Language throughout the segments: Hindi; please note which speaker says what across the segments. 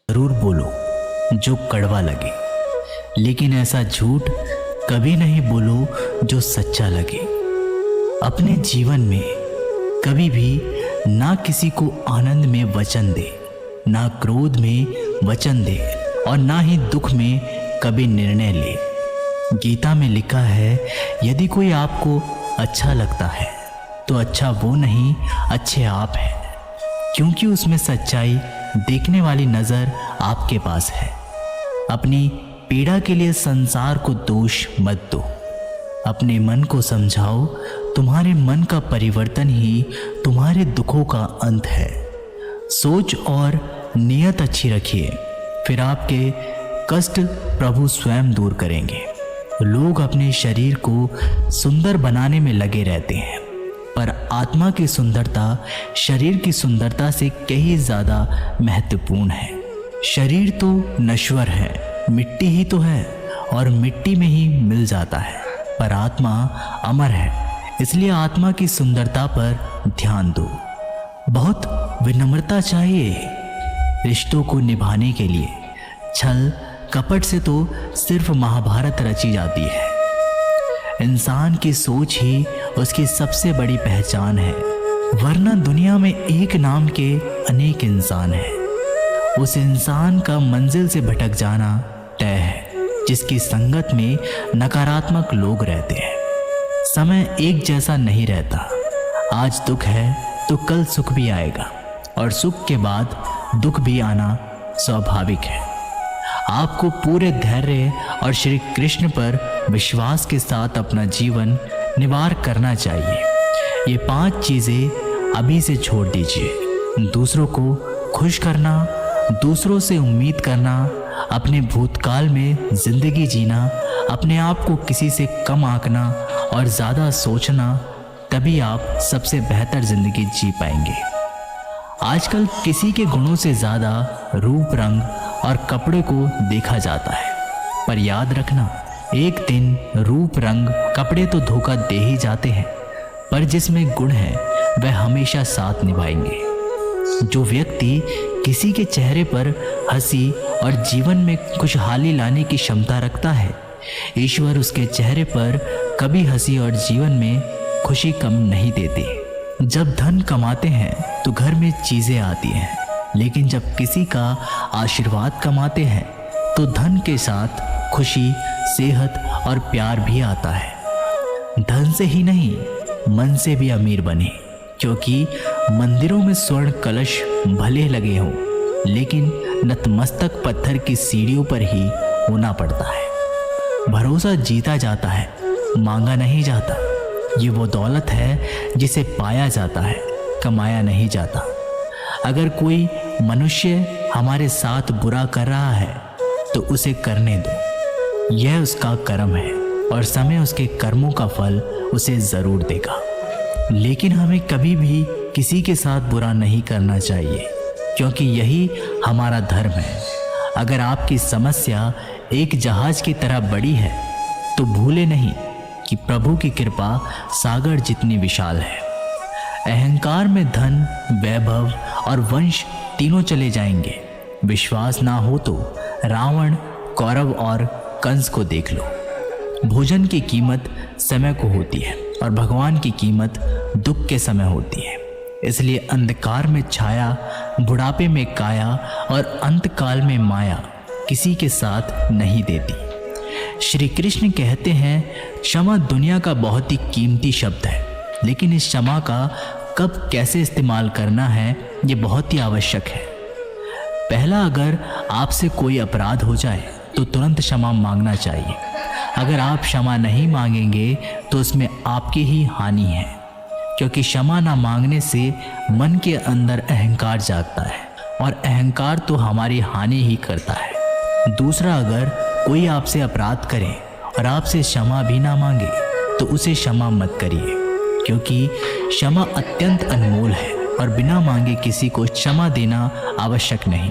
Speaker 1: जरूर बोलो जो कड़वा लगे, लेकिन ऐसा झूठ कभी नहीं बोलो जो सच्चा लगे। अपने जीवन में कभी भी ना किसी को आनंद में वचन दे, ना क्रोध में वचन दे, और ना ही दुख में कभी निर्णय ले। गीता में लिखा है, यदि कोई आपको अच्छा लगता है तो अच्छा वो नहीं, अच्छे आप हैं, क्योंकि उसमें सच्चाई देखने वाली नज़र आपके पास है। अपनी पीड़ा के लिए संसार को दोष मत दो, अपने मन को समझाओ। तुम्हारे मन का परिवर्तन ही तुम्हारे दुखों का अंत है। सोच और नियत अच्छी रखिए, फिर आपके कष्ट प्रभु स्वयं दूर करेंगे। लोग अपने शरीर को सुंदर बनाने में लगे रहते हैं, पर आत्मा की सुंदरता शरीर की सुंदरता से कहीं ज़्यादा महत्वपूर्ण है। शरीर तो नश्वर है, मिट्टी ही तो है और मिट्टी में ही मिल जाता है, पर आत्मा अमर है। इसलिए आत्मा की सुंदरता पर ध्यान दो। बहुत विनम्रता चाहिए रिश्तों को निभाने के लिए। छल कपट से तो सिर्फ महाभारत रची जाती है। इंसान की सोच ही उसकी सबसे बड़ी पहचान है, वरना दुनिया में एक नाम के अनेक इंसान हैं। उस इंसान का मंजिल से भटक जाना तय है, जिसकी संगत में नकारात्मक लोग रहते हैं। समय एक जैसा नहीं रहता। आज दुख है तो कल सुख भी आएगा, और सुख के बाद दुख भी आना स्वाभाविक है। आपको पूरे धैर्य और श्री कृष्ण पर विश्वास के साथ अपना जीवन निवार करना चाहिए। ये 5 चीज़ें अभी से छोड़ दीजिए। दूसरों को खुश करना, दूसरों से उम्मीद करना, अपने भूतकाल में जिंदगी जीना, अपने आप को किसी से कम आंकना और ज़्यादा सोचना, तभी आप सबसे बेहतर जिंदगी जी पाएंगे। आजकल किसी के गुणों से ज़्यादा रूप, रंग और कपड़े को देखा जाता है, पर याद रखना, एक दिन रूप, रंग, कपड़े तो धोखा दे ही जाते हैं, पर जिसमें गुण है वह हमेशा साथ निभाएंगे। जो व्यक्ति किसी के चेहरे पर हंसी और जीवन में खुशहाली लाने की क्षमता रखता है, ईश्वर उसके चेहरे पर कभी हंसी और जीवन में खुशी कम नहीं देते। जब धन कमाते हैं तो घर में चीज़ें आती हैं, लेकिन जब किसी का आशीर्वाद कमाते हैं तो धन के साथ खुशी, सेहत और प्यार भी आता है। धन से ही नहीं, मन से भी अमीर बने, क्योंकि मंदिरों में स्वर्ण कलश भले लगे हों, लेकिन नतमस्तक पत्थर की सीढ़ियों पर ही होना पड़ता है। भरोसा जीता जाता है, मांगा नहीं जाता। ये वो दौलत है जिसे पाया जाता है, कमाया नहीं जाता। अगर कोई मनुष्य हमारे साथ बुरा कर रहा है तो उसे करने दो, यह उसका कर्म है और समय उसके कर्मों का फल उसे ज़रूर देगा। लेकिन हमें कभी भी किसी के साथ बुरा नहीं करना चाहिए, क्योंकि यही हमारा धर्म है। अगर आपकी समस्या एक जहाज की तरह बड़ी है तो भूले नहीं कि प्रभु की कृपा सागर जितनी विशाल है। अहंकार में धन, वैभव और वंश तीनों चले जाएंगे। विश्वास ना हो तो रावण, कौरव और कंस को देख लो। भोजन की कीमत समय को होती है और भगवान की कीमत दुख के समय होती है। इसलिए अंधकार में छाया, बुढ़ापे में काया और अंतकाल में माया किसी के साथ नहीं देती। श्री कृष्ण कहते हैं, क्षमा दुनिया का बहुत ही कीमती शब्द है, लेकिन इस क्षमा का कब कैसे इस्तेमाल करना है ये बहुत ही आवश्यक है। पहला, अगर आपसे कोई अपराध हो जाए तो तुरंत क्षमा मांगना चाहिए। अगर आप क्षमा नहीं मांगेंगे तो उसमें आपकी ही हानि है, क्योंकि क्षमा ना मांगने से मन के अंदर अहंकार जागता है और अहंकार तो हमारी हानि ही करता है। दूसरा, अगर कोई आपसे अपराध करे और आपसे क्षमा भी ना मांगे तो उसे क्षमा मत करिए, क्योंकि क्षमा अत्यंत अनमोल है और बिना मांगे किसी को क्षमा देना आवश्यक नहीं।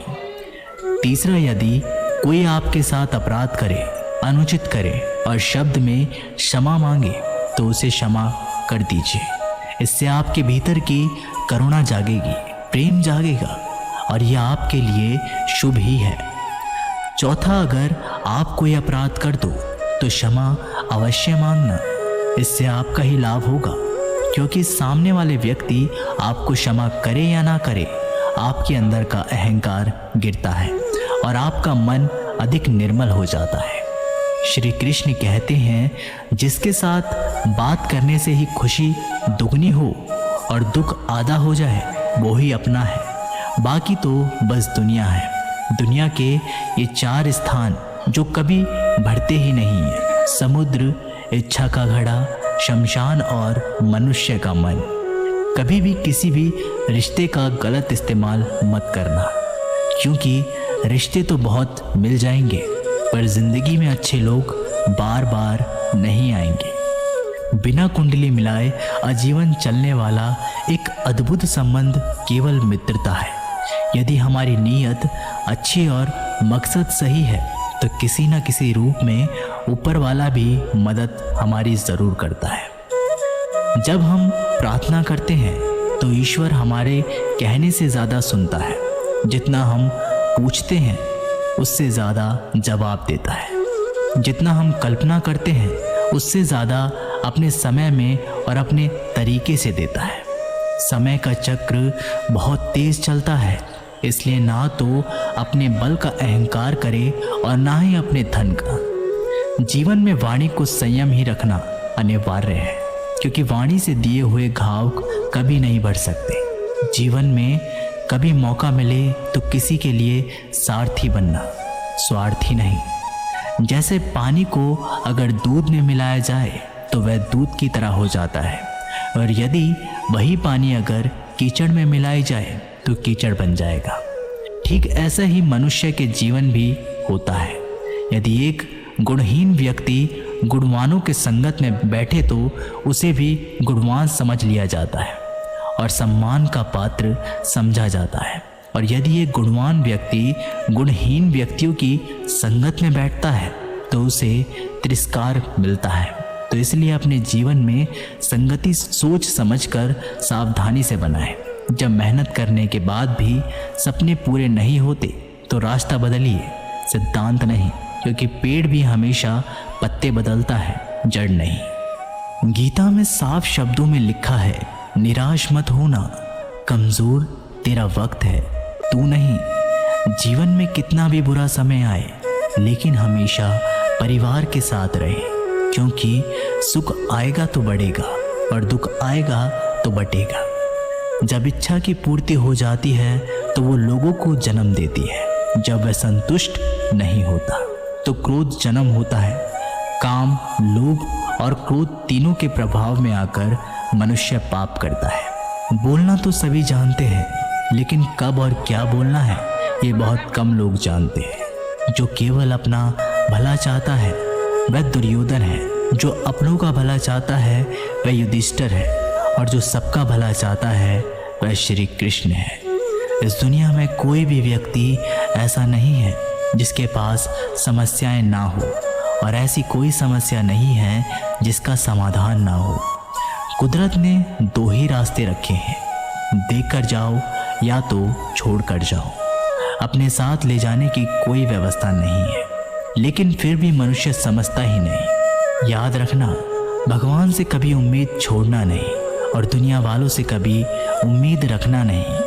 Speaker 1: तीसरा, यदि कोई आपके साथ अपराध करे, अनुचित करे और शब्द में क्षमा मांगे तो उसे क्षमा कर दीजिए। इससे आपके भीतर की करुणा जागेगी, प्रेम जागेगा और यह आपके लिए शुभ ही है। चौथा, अगर आप कोई अपराध कर दो तो क्षमा अवश्य मांगना, इससे आपका ही लाभ होगा, क्योंकि सामने वाले व्यक्ति आपको क्षमा करे या ना करे, आपके अंदर का अहंकार गिरता है और आपका मन अधिक निर्मल हो जाता है। श्री कृष्ण कहते हैं, जिसके साथ बात करने से ही खुशी दुगनी हो और दुख आधा हो जाए वो ही अपना है, बाकी तो बस दुनिया है। दुनिया के ये 4 स्थान जो कभी बढ़ते ही नहीं है, समुद्र, इच्छा का घड़ा, शमशान और मनुष्य का मन। कभी भी किसी भी रिश्ते का गलत इस्तेमाल मत करना, क्योंकि रिश्ते तो बहुत मिल जाएंगे पर जिंदगी में अच्छे लोग बार बार नहीं आएंगे। बिना कुंडली मिलाए आजीवन चलने वाला एक अद्भुत संबंध केवल मित्रता है। यदि हमारी नीयत अच्छी और मकसद सही है तो किसी न किसी रूप में ऊपर वाला भी मदद हमारी ज़रूर करता है। जब हम प्रार्थना करते हैं तो ईश्वर हमारे कहने से ज़्यादा सुनता है, जितना हम पूछते हैं उससे ज़्यादा जवाब देता है, जितना हम कल्पना करते हैं उससे ज़्यादा अपने समय में और अपने तरीके से देता है। समय का चक्र बहुत तेज चलता है, इसलिए ना तो अपने बल का अहंकार करे और ना ही अपने धन का। जीवन में वाणी को संयम ही रखना अनिवार्य है, क्योंकि वाणी से दिए हुए घाव कभी नहीं बढ़ सकते। जीवन में कभी मौका मिले तो किसी के लिए सारथी बनना, स्वार्थी नहीं। जैसे पानी को अगर दूध में मिलाया जाए तो वह दूध की तरह हो जाता है, और यदि वही पानी अगर कीचड़ में मिलाई जाए तो कीचड़ बन जाएगा। ठीक ऐसा ही मनुष्य के जीवन भी होता है। यदि एक गुणहीन व्यक्ति गुणवानों के संगत में बैठे तो उसे भी गुणवान समझ लिया जाता है और सम्मान का पात्र समझा जाता है, और यदि एक गुणवान व्यक्ति गुणहीन व्यक्तियों की संगत में बैठता है तो उसे तिरस्कार मिलता है। तो इसलिए अपने जीवन में संगति सोच समझकर सावधानी से बनाएं। जब मेहनत करने के बाद भी सपने पूरे नहीं होते तो रास्ता बदलिए, सिद्धांत नहीं, क्योंकि पेड़ भी हमेशा पत्ते बदलता है, जड़ नहीं। गीता में साफ शब्दों में लिखा है, निराश मत होना, कमज़ोर तेरा वक्त है, तू नहीं। जीवन में कितना भी बुरा समय आए लेकिन हमेशा परिवार के साथ रहे, क्योंकि सुख आएगा तो बढ़ेगा और दुख आएगा तो बटेगा। जब इच्छा की पूर्ति हो जाती है तो वो लोगों को जन्म देती है। जब वह संतुष्ट नहीं होता तो क्रोध जन्म होता है। काम, लोभ और क्रोध तीनों के प्रभाव में आकर मनुष्य पाप करता है। बोलना तो सभी जानते हैं, लेकिन कब और क्या बोलना है ये बहुत कम लोग जानते हैं। जो केवल अपना भला चाहता है वह दुर्योधन है, जो अपनों का भला चाहता है वह युधिष्ठिर है, और जो सबका भला चाहता है वह श्री कृष्ण है। इस दुनिया में कोई भी व्यक्ति ऐसा नहीं है जिसके पास समस्याएं ना हो, और ऐसी कोई समस्या नहीं है जिसका समाधान ना हो। कुदरत ने 2 ही रास्ते रखे हैं, देख कर जाओ या तो छोड़ कर जाओ। अपने साथ ले जाने की कोई व्यवस्था नहीं है, लेकिन फिर भी मनुष्य समझता ही नहीं। याद रखना, भगवान से कभी उम्मीद छोड़ना नहीं और दुनिया वालों से कभी उम्मीद रखना नहीं।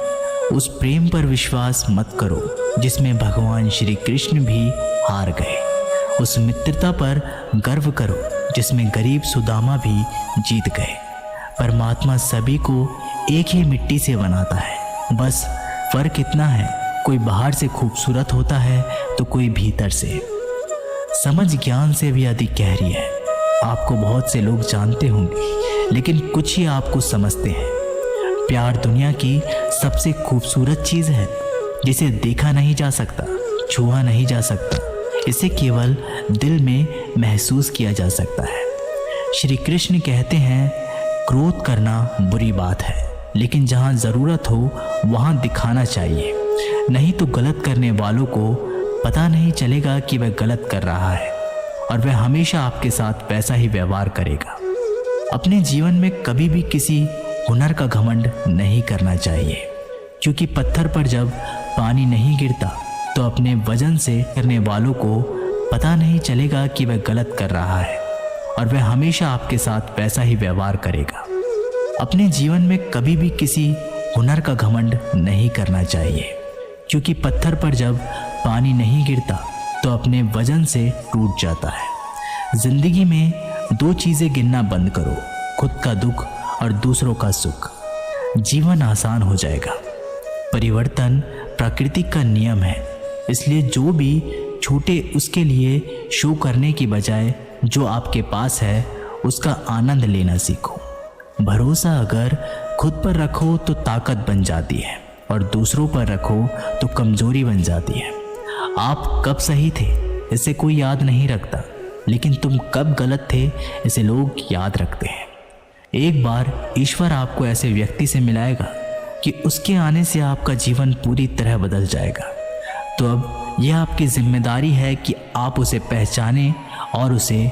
Speaker 1: उस प्रेम पर विश्वास मत करो जिसमें भगवान श्री कृष्ण भी हार गए। उस मित्रता पर गर्व करो जिसमें गरीब सुदामा भी जीत गए। परमात्मा सभी को एक ही मिट्टी से बनाता है, बस फर्क इतना है, कोई बाहर से खूबसूरत होता है तो कोई भीतर से। समझ ज्ञान से भी अधिक गहरी है। आपको बहुत से लोग जानते होंगे, लेकिन कुछ ही आपको समझते हैं। प्यार दुनिया की सबसे खूबसूरत चीज़ है, जिसे देखा नहीं जा सकता, छुआ नहीं जा सकता, इसे केवल दिल में महसूस किया जा सकता है। श्री कृष्ण कहते हैं, क्रोध करना बुरी बात है, लेकिन जहाँ ज़रूरत हो वहाँ दिखाना चाहिए, नहीं तो गलत करने वालों को पता नहीं चलेगा कि वह गलत कर रहा है, और वह हमेशा आपके साथ वैसा ही व्यवहार करेगा। अपने जीवन में कभी भी किसी हुनर का घमंड नहीं करना चाहिए, क्योंकि पत्थर पर जब पानी नहीं गिरता तो अपने वजन से करने वालों को पता नहीं चलेगा कि वह गलत कर रहा है और वह हमेशा आपके साथ वैसा ही व्यवहार करेगा। अपने जीवन में कभी भी किसी हुनर का घमंड नहीं करना चाहिए, क्योंकि पत्थर पर जब पानी नहीं गिरता तो अपने वजन से टूट जाता है। जिंदगी में दो चीज़ें गिनना बंद करो, खुद का दुख और दूसरों का सुख। जीवन आसान हो जाएगा। परिवर्तन प्रकृति का नियम है, इसलिए जो भी छूटे उसके लिए शो करने की बजाय जो आपके पास है उसका आनंद लेना सीखो। भरोसा अगर खुद पर रखो तो ताकत बन जाती है और दूसरों पर रखो तो कमजोरी बन जाती है। आप कब सही थे इसे कोई याद नहीं रखता, लेकिन तुम कब गलत थे इसे लोग याद रखते हैं। एक बार ईश्वर आपको ऐसे व्यक्ति से मिलाएगा कि उसके आने से आपका जीवन पूरी तरह बदल जाएगा। तो अब यह आपकी जिम्मेदारी है कि आप उसे पहचानें और उसे